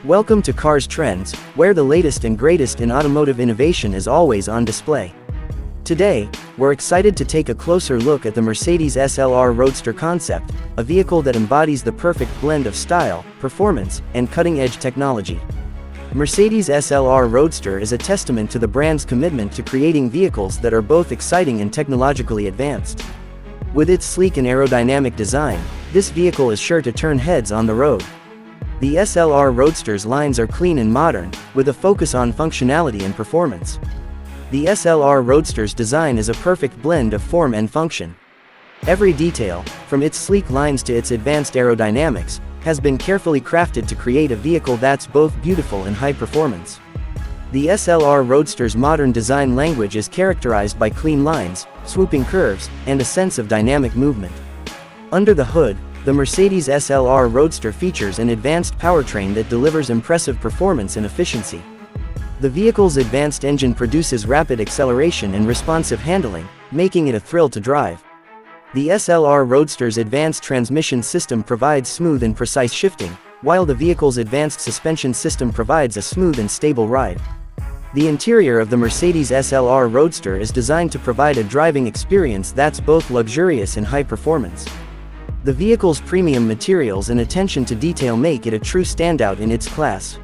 Welcome to CARZ TRENDS, where the latest and greatest in automotive innovation is always on display. Today, we're excited to take a closer look at the Mercedes SLR Roadster concept, a vehicle that embodies the perfect blend of style, performance, and cutting-edge technology. Mercedes SLR Roadster is a testament to the brand's commitment to creating vehicles that are both exciting and technologically advanced. With its sleek and aerodynamic design, this vehicle is sure to turn heads on the road. The SLR Roadster's lines are clean and modern, with a focus on functionality and performance. The SLR Roadster's design is a perfect blend of form and function. Every detail, from its sleek lines to its advanced aerodynamics, has been carefully crafted to create a vehicle that's both beautiful and high performance. The SLR Roadster's modern design language is characterized by clean lines, swooping curves, and a sense of dynamic movement. Under the hood, the Mercedes SLR Roadster features an advanced powertrain that delivers impressive performance and efficiency. The vehicle's advanced engine produces rapid acceleration and responsive handling, making it a thrill to drive. The SLR Roadster's advanced transmission system provides smooth and precise shifting, while the vehicle's advanced suspension system provides a smooth and stable ride. The interior of the Mercedes SLR Roadster is designed to provide a driving experience that's both luxurious and high performance. The vehicle's premium materials and attention to detail make it a true standout in its class.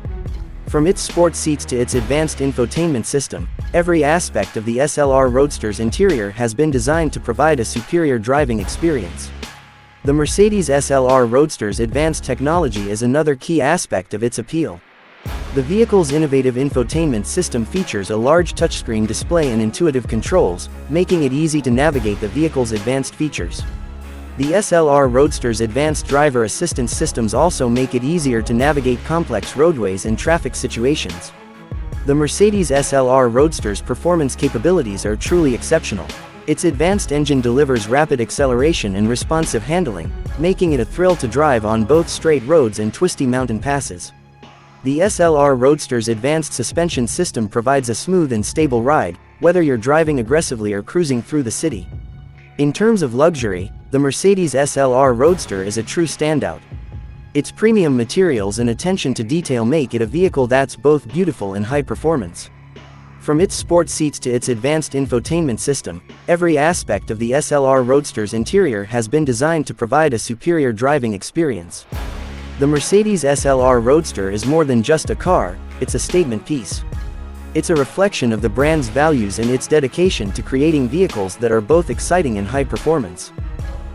From its sport seats to its advanced infotainment system, every aspect of the SLR Roadster's interior has been designed to provide a superior driving experience. The Mercedes SLR Roadster's advanced technology is another key aspect of its appeal. The vehicle's innovative infotainment system features a large touchscreen display and intuitive controls, making it easy to navigate the vehicle's advanced features. The SLR Roadster's advanced driver assistance systems also make it easier to navigate complex roadways and traffic situations. The Mercedes SLR Roadster's performance capabilities are truly exceptional. Its advanced engine delivers rapid acceleration and responsive handling, making it a thrill to drive on both straight roads and twisty mountain passes. The SLR Roadster's advanced suspension system provides a smooth and stable ride, whether you're driving aggressively or cruising through the city. In terms of luxury, the Mercedes SLR Roadster is a true standout. Its premium materials and attention to detail make it a vehicle that's both beautiful and high performance. From its sport seats to its advanced infotainment system, every aspect of the SLR Roadster's interior has been designed to provide a superior driving experience. The Mercedes SLR Roadster is more than just a car, it's a statement piece. It's a reflection of the brand's values and its dedication to creating vehicles that are both exciting and high performance.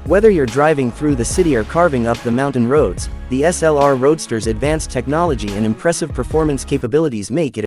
Whether you're driving through the city or carving up the mountain roads, the SLR Roadster's advanced technology and impressive performance capabilities make it